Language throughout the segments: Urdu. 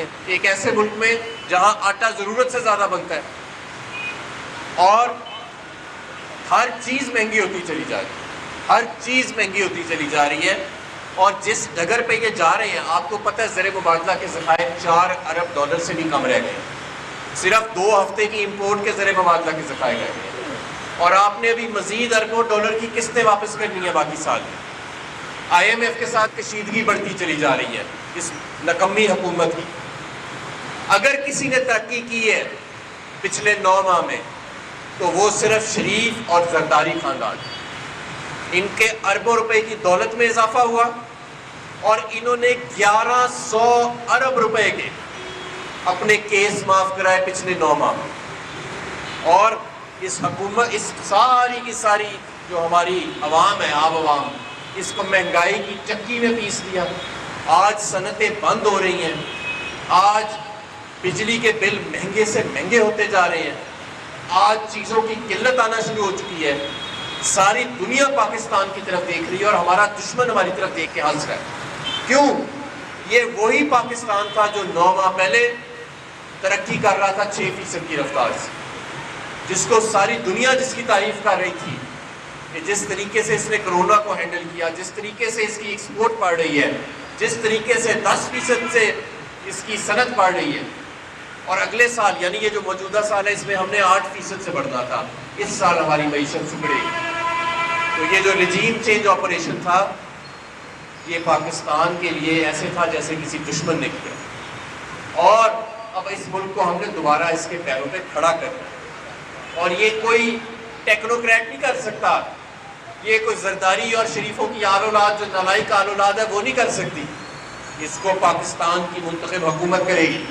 ہیں, ایک ایسے ملک میں جہاں آٹا ضرورت سے زیادہ بنتا ہے اور ہر چیز مہنگی ہوتی چلی جا رہی ہے, ہر چیز مہنگی ہوتی چلی جا رہی ہے, اور جس ڈگر پہ یہ جا رہے ہیں آپ کو پتہ ہے زر مبادلہ کے ذخائر $4 ارب سے بھی کم رہ گئے ہیں, صرف 2 ہفتے کی امپورٹ کے زر مبادلہ کے ذخائر رہ گئے ہیں, اور آپ نے ابھی مزید اربوں ڈالر کی قسطیں واپس کرنی ہے باقی سال میں. IMF کے ساتھ کشیدگی بڑھتی چلی جا رہی ہے اس نکمی حکومت کی. اگر کسی نے ترقی کی ہے پچھلے 9 ماہ میں تو وہ صرف شریف اور زرداری خاندان. ان کے اربوں روپے کی دولت میں اضافہ ہوا اور انہوں نے 1100 ارب روپے کے اپنے کیس معاف کرائے پچھلے 9 ماہ میں. اور اس حکومت, اس ساری کی ساری جو ہماری عوام ہے, عام عوام, اس کو مہنگائی کی چکی میں پیس دیا. آج صنعتیں بند ہو رہی ہیں, آج بجلی کے بل مہنگے سے مہنگے ہوتے جا رہے ہیں, آج چیزوں کی قلت آنا شروع ہو چکی ہے. ساری دنیا پاکستان کی طرف دیکھ رہی ہے اور ہمارا دشمن ہماری طرف دیکھ کے ہنس رہا ہے. کیوں؟ یہ وہی پاکستان تھا جو 9 ماہ پہلے ترقی کر رہا تھا 6% کی رفتار سے, جس کو ساری دنیا جس کی تعریف کر رہی تھی کہ جس طریقے سے اس نے کرونا کو ہینڈل کیا, جس طریقے سے اس کی ایکسپورٹ بڑھ رہی ہے, جس طریقے سے 10% سے اس کی صنعت بڑھ رہی ہے. اور اگلے سال یعنی یہ جو موجودہ سال ہے اس میں ہم نے 8% سے بڑھنا تھا, اس سال ہماری معیشت سکڑے گی. تو یہ جو رجیم چینج آپریشن تھا یہ پاکستان کے لیے ایسے تھا جیسے کسی دشمن نے کیا, اور اب اس ملک کو ہم نے دوبارہ اس کے پیروں پہ کھڑا کرنا ہے. اور یہ کوئی ٹیکنوکریٹ نہیں کر سکتا, یہ کوئی زرداری اور شریفوں کی آل اولاد جو نالائق آل اولاد ہے وہ نہیں کر سکتی. اس کو پاکستان کی منتخب حکومت کرے گی,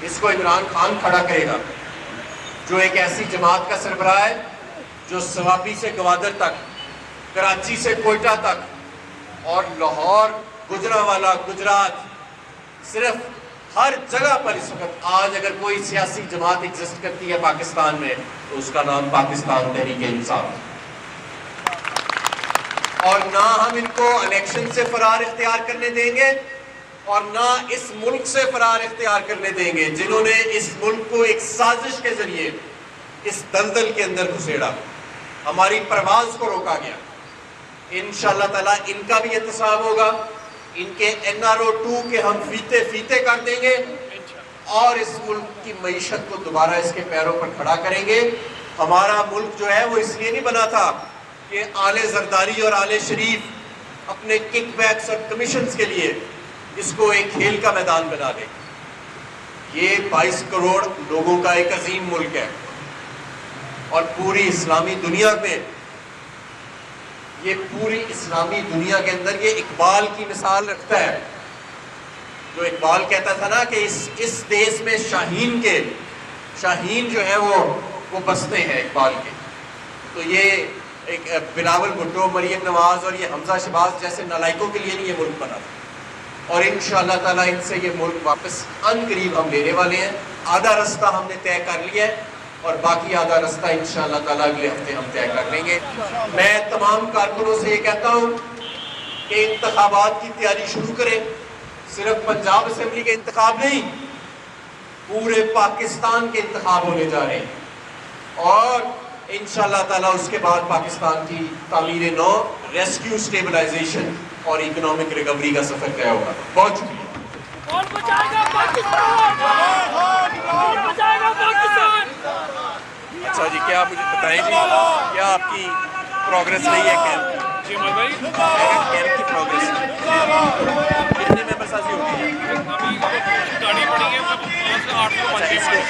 اس کو عمران خان کھڑا کرے گا جو ایک ایسی جماعت کا سربراہ ہے جو سوابی سے گوادر تک, کراچی سے کوئٹہ تک اور لاہور, گجرانوالہ, گجرات, صرف ہر جگہ پر اس وقت آج اگر کوئی سیاسی جماعت ایگزسٹ کرتی ہے پاکستان میں تو اس کا نام پاکستان تحریک انصاف ہے. اور نہ ہم ان کو الیکشن سے فرار اختیار کرنے دیں گے اور نہ اس ملک سے فرار اختیار کرنے دیں گے جنہوں نے اس ملک کو ایک سازش کے ذریعے اس دلدل کے اندر گھسیڑا, ہماری پرواز کو روکا گیا. انشاءاللہ تعالیٰ ان کا بھی احتساب ہوگا, ان کے NRO 2 کے ہم فیتے کر دیں گے اور اس ملک کی معیشت کو دوبارہ اس کے پیروں پر کھڑا کریں گے. ہمارا ملک جو ہے وہ اس لیے نہیں بنا تھا کہ آل زرداری اور آل شریف اپنے کک بیکس اور کمیشنز کے لیے اس کو ایک کھیل کا میدان بنا دے. یہ 22 کروڑ لوگوں کا ایک عظیم ملک ہے اور پوری اسلامی دنیا میں, یہ پوری اسلامی دنیا کے اندر یہ اقبال کی مثال رکھتا ہے. جو اقبال کہتا تھا نا کہ اس دیس میں شاہین جو ہے وہ بستے ہیں اقبال کے. تو یہ ایک بلاول بھٹو, مریم نواز اور یہ حمزہ شہباز جیسے نالائکوں کے لیے نہیں یہ ملک بنا تھا, اور انشاءاللہ تعالیٰ ان سے یہ ملک واپس ان قریب ہم لینے والے ہیں. آدھا رستہ ہم نے طے کر لیا ہے اور باقی آدھا رستہ انشاءاللہ تعالیٰ اگلے ہفتے ہم طے کر لیں گے. میں تمام کارکنوں سے یہ کہتا ہوں کہ انتخابات کی تیاری شروع کریں. صرف پنجاب اسمبلی کے انتخاب نہیں, پورے پاکستان کے انتخاب ہونے جا رہے ہیں اور انشاءاللہ تعالیٰ اس کے بعد پاکستان کی تعمیر نو, ریسکیو, سٹیبلائزیشن اور اکنامک ریکوری کا سفر طے ہوگا. بہت شکریہ. کون بچائے گا پاکستان؟ کون بچائے گا پاکستان؟ اچھا جی, کیا آپ مجھے بتائیں جی کیا آپ کی پروگرس رہی ہے کیمپ کی پروگرس کتنے ممبر سازی ہو گئی ہے؟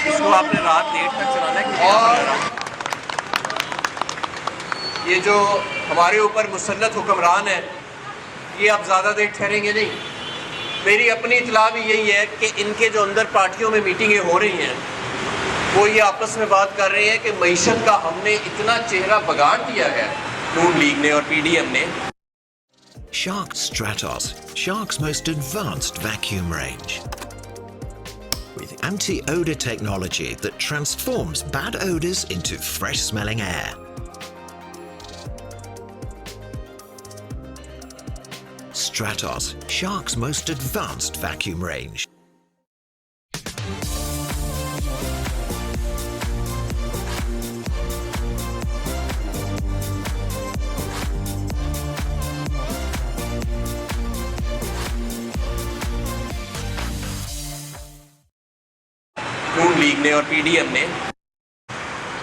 اس کو آپ نے رات لیٹ تک چلانا ہے. اور یہ جو ہمارے اوپر مسلط حکمران ہے یہ اب زیادہ دیر ٹھہریں گے نہیں. میری اپنی اطلاع بھی یہی ہے کہ ان کے جو اندر پارٹیوں میں میٹنگیں ہو رہی ہیں وہ یہ آپس میں بات کر رہے ہیں کہ معیشت کا ہم نے اتنا چہرہ بگاڑ دیا ہے نون لیگ نے اور PDM نے. Shark Stratos, Shark's most advanced vacuum range. With anti-odor technology that transforms bad odors into fresh-smelling air. Stratos, Shark's most advanced vacuum range. Known league نے اور پی ڈی ایم نے.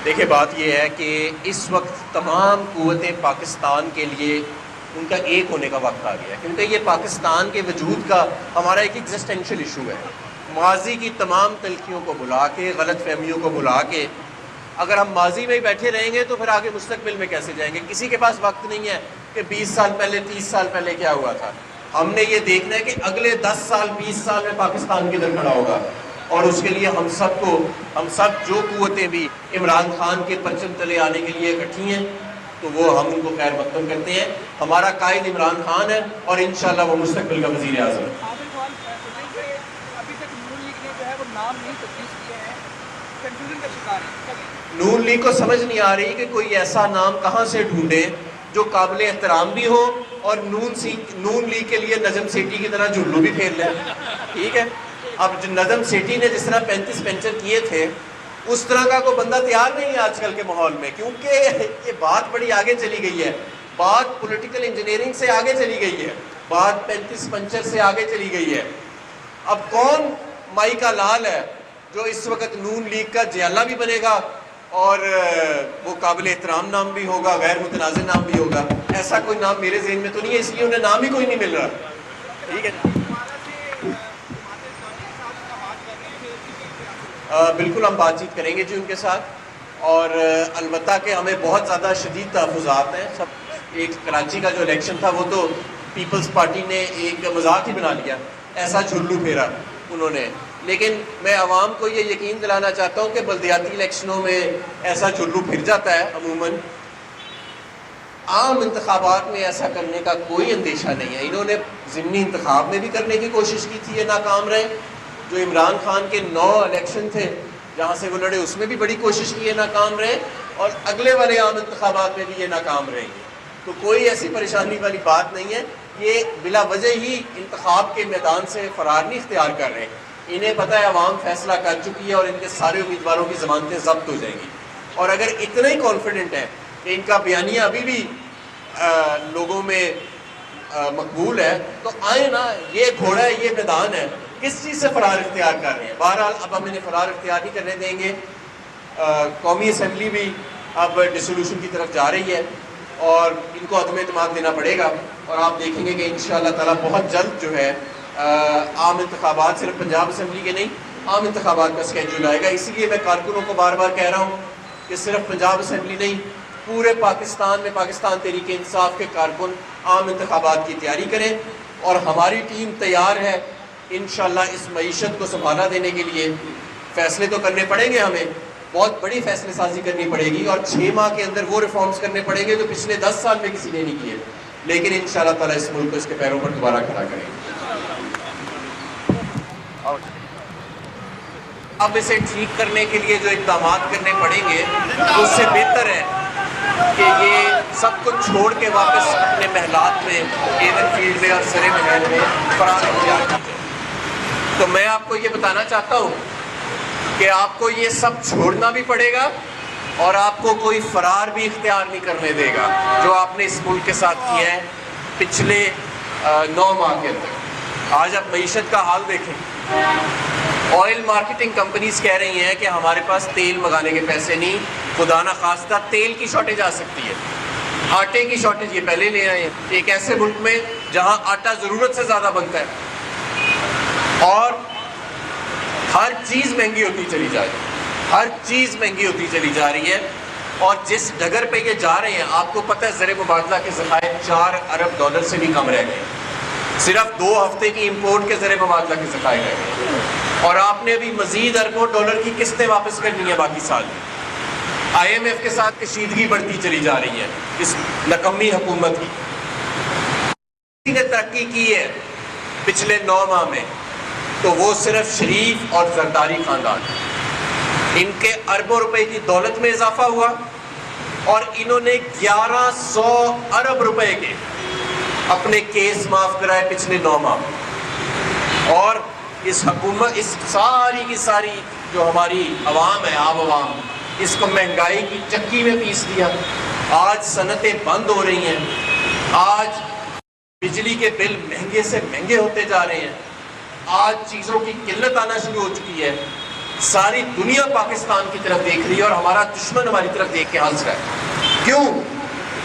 دیکھیں بات یہ ہے کہ اس وقت تمام قوتیں پاکستان کے لیے ان کا ایک ہونے کا وقت آ گیا ہے، کیونکہ یہ پاکستان کے وجود کا ہمارا ایک ایگزسٹینشیل ایشو ہے. ماضی کی تمام تلخیوں کو بھلا کے، غلط فہمیوں کو بھلا کے اگر ہم ماضی میں ہی بیٹھے رہیں گے تو پھر آگے مستقبل میں کیسے جائیں گے؟ کسی کے پاس وقت نہیں ہے کہ 20 سال پہلے 30 سال پہلے کیا ہوا تھا. ہم نے یہ دیکھنا ہے کہ اگلے 10 سال 20 سال میں پاکستان کدھر کھڑا ہوگا، اور اس کے لیے ہم سب جو قوتیں بھی عمران خان کے پرچم تلے آنے کے لیے اکٹھی ہیں تو وہ ہم ان کو خیر مقدم کرتے ہیں. ہمارا قائد عمران خان ہے اور انشاءاللہ وہ مستقبل کا وزیر اعظم ہے. ابھی تک نون لیگ نے جو ہے وہ نام نہیں تجویز کیا ہے، کنفیوژن کا شکار ہے. نون لیگ کو سمجھ نہیں آ رہی کہ کوئی ایسا نام کہاں سے ڈھونڈے جو قابل احترام بھی ہو اور نون لیگ کے لیے نجم سیٹھی کی طرح جھلو بھی پھیر لے. ٹھیک ہے، اب نجم سیٹھی نے جس طرح 35 پینچر کیے تھے اس طرح کا کوئی بندہ تیار نہیں ہے آج کل کے ماحول میں، کیونکہ یہ بات بڑی آگے چلی گئی ہے. بات پولیٹیکل انجینئرنگ سے آگے چلی گئی ہے، بات 35 پنچر سے آگے چلی گئی ہے. اب کون مائی کا لال ہے جو اس وقت نون لیگ کا جیالہ بھی بنے گا اور وہ قابل احترام نام بھی ہوگا، غیر متنازع نام بھی ہوگا؟ ایسا کوئی نام میرے ذہن میں تو نہیں ہے، اس لیے انہیں نام ہی کوئی نہیں مل رہا. ٹھیک ہے، بالکل ہم بات چیت کریں گے جی ان کے ساتھ، اور البتہ کہ ہمیں بہت زیادہ شدید تحفظات ہیں. سب ایک کراچی کا جو الیکشن تھا وہ تو پیپلز پارٹی نے ایک مذاق ہی بنا لیا، ایسا جھلو پھیرا انہوں نے. لیکن میں عوام کو یہ یقین دلانا چاہتا ہوں کہ بلدیاتی الیکشنوں میں ایسا جھلو پھر جاتا ہے عموماً. عام انتخابات میں ایسا کرنے کا کوئی اندیشہ نہیں ہے. انہوں نے ضمنی انتخاب میں بھی کرنے کی کوشش کی تھی، یہ ناکام رہے. جو عمران خان کے 9 الیکشن تھے جہاں سے وہ لڑے اس میں بھی بڑی کوشش کی، یہ ناکام رہے، اور اگلے والے عام انتخابات میں بھی یہ ناکام رہیں گے. تو کوئی ایسی پریشانی والی بات نہیں ہے. یہ بلا وجہ ہی انتخاب کے میدان سے فرار نہیں اختیار کر رہے. انہیں پتہ ہے عوام فیصلہ کر چکی ہے اور ان کے سارے امیدواروں کی ضمانتیں ضبط ہو جائیں گی. اور اگر اتنا ہی کانفیڈنٹ ہے کہ ان کا بیانیہ ابھی بھی لوگوں میں مقبول ہے تو آئیں نا، یہ گھوڑا ہے، یہ میدان ہے. کس چیز سے فرار اختیار کر رہے ہیں؟ بہرحال اب ہم انہیں فرار اختیار نہیں کرنے دیں گے. قومی اسمبلی بھی اب ڈسولوشن کی طرف جا رہی ہے اور ان کو عدم اعتماد دینا پڑے گا، اور آپ دیکھیں گے کہ انشاءاللہ تعالیٰ بہت جلد جو ہے عام انتخابات، صرف پنجاب اسمبلی کے نہیں، عام انتخابات کا اسکیڈول آئے گا. اسی لیے میں کارکنوں کو بار بار کہہ رہا ہوں کہ صرف پنجاب اسمبلی نہیں، پورے پاکستان میں پاکستان تحریک انصاف کے کارکن عام انتخابات کی تیاری کریں. اور ہماری ٹیم تیار ہے انشاءاللہ اس معیشت کو سنبھالا دینے کے لیے. فیصلے تو کرنے پڑیں گے، ہمیں بہت بڑی فیصلے سازی کرنی پڑے گی، اور 6 ماہ کے اندر وہ ریفارمز کرنے پڑیں گے جو پچھلے 10 سال میں کسی نے نہیں کیے. لیکن انشاءاللہ تعالیٰ اس ملک کو اس کے پیروں پر دوبارہ کھڑا کریں گے. اب اسے ٹھیک کرنے کے لیے جو اقدامات کرنے پڑیں گے اس سے بہتر ہے کہ یہ سب کچھ چھوڑ کے واپس اپنے محلات میں، ایون فیلڈ میں اور سرے محل میں فرار اختیار کی جائے. تو میں آپ کو یہ بتانا چاہتا ہوں کہ آپ کو یہ سب چھوڑنا بھی پڑے گا اور آپ کو کوئی فرار بھی اختیار نہیں کرنے دے گا جو آپ نے اس ملک کے ساتھ کیا ہے پچھلے 9 ماہ کے اندر. آج آپ معیشت کا حال دیکھیں. آئل مارکیٹنگ کمپنیز کہہ رہی ہیں کہ ہمارے پاس تیل منگانے کے پیسے نہیں. خدا نہ خواستہ تیل کی شارٹیج آ سکتی ہے، آٹے کی شارٹیج یہ پہلے لے آئے ہیں. ایک ایسے ملک میں جہاں آٹا ضرورت سے زیادہ بنتا ہے اور ہر چیز مہنگی ہوتی چلی جا رہی ہے، ہر چیز مہنگی ہوتی چلی جا رہی ہے. اور جس ڈگر پہ یہ جا رہے ہیں آپ کو پتہ ہے زر مبادلہ کے ذخائر $4 ارب سے بھی کم رہ گئے. صرف 2 ہفتے کی امپورٹ کے زر مبادلہ کے ذخائر رہ گئے، اور آپ نے ابھی مزید اربوں ڈالر کی قسطیں واپس کرنی ہے باقی سال میں. IMF کے ساتھ کشیدگی بڑھتی چلی جا رہی ہے اس نکمی حکومت کی. کسی نے ترقی کی ہے پچھلے 9 ماہ میں تو وہ صرف شریف اور زرداری خاندان. ان کے اربوں روپے کی دولت میں اضافہ ہوا اور انہوں نے 1100 ارب روپے کے اپنے کیس معاف کرائے پچھلے 9 ماہ میں. اور اس حکومت، اس ساری کی ساری جو ہماری عوام ہے، عام عوام، اس کو مہنگائی کی چکی میں پیس دیا. آج صنعتیں بند ہو رہی ہیں، آج بجلی کے بل مہنگے سے مہنگے ہوتے جا رہے ہیں، آج چیزوں کی قلت آنا شروع ہو چکی ہے. ساری دنیا پاکستان کی طرف دیکھ رہی ہے اور ہمارا دشمن ہماری طرف دیکھ کے ہنس رہا ہے. کیوں؟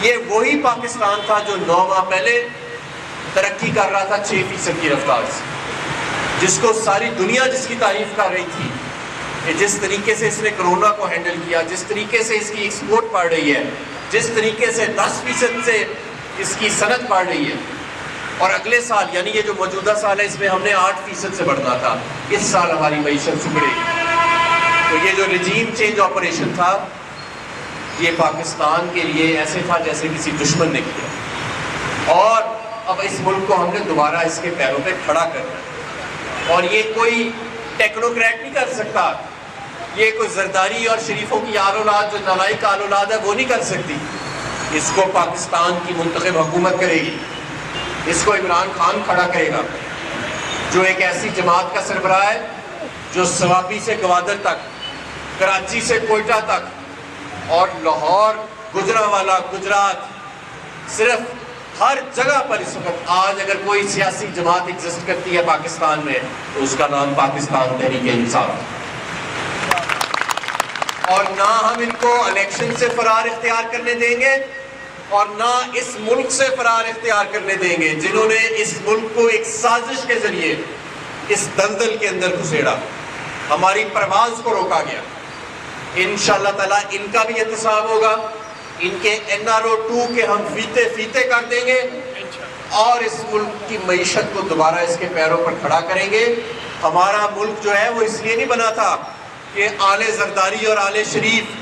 یہ وہی پاکستان تھا جو 9 ماہ پہلے ترقی کر رہا تھا 6% کی رفتار سے، جس کو ساری دنیا جس کی تعریف کر رہی تھی کہ جس طریقے سے اس نے کرونا کو ہینڈل کیا، جس طریقے سے اس کی ایکسپورٹ بڑھ رہی ہے، جس طریقے سے 10% سے اس کی صنعت بڑھ رہی ہے. اور اگلے سال یعنی یہ جو موجودہ سال ہے اس میں ہم نے 8% سے بڑھنا تھا، اس سال ہماری معیشت سکڑے گی. تو یہ جو رجیم چینج آپریشن تھا یہ پاکستان کے لیے ایسے تھا جیسے کسی دشمن نے کیا، اور اب اس ملک کو ہم نے دوبارہ اس کے پیروں پہ کھڑا کرنا ہے. اور یہ کوئی ٹیکنوکریٹ نہیں کر سکتا، یہ کوئی زرداری اور شریفوں کی آل اولاد جو نالائق آل اولاد ہے وہ نہیں کر سکتی. اس کو پاکستان کی منتخب حکومت کرے گی، اس کو عمران خان کھڑا کرے گا جو ایک ایسی جماعت کا سربراہ ہے جو سوابی سے گوادر تک، کراچی سے کوئٹہ تک اور لاہور، گجرانوالہ، گجرات، صرف ہر جگہ پر اس وقت آج اگر کوئی سیاسی جماعت ایگزسٹ کرتی ہے پاکستان میں تو اس کا نام پاکستان تحریک انصاف. اور نہ ہم ان کو الیکشن سے فرار اختیار کرنے دیں گے اور نہ اس ملک سے فرار اختیار کرنے دیں گے جنہوں نے اس ملک کو ایک سازش کے ذریعے اس دلدل کے اندر گھسیڑا، ہماری پرواز کو روکا گیا. انشاءاللہ تعالیٰ ان کا بھی احتساب ہوگا، ان کے NRO2 کے ہم فیتے کر دیں گے اور اس ملک کی معیشت کو دوبارہ اس کے پیروں پر کھڑا کریں گے. ہمارا ملک جو ہے وہ اس لیے نہیں بنا تھا کہ آل زرداری اور آل شریف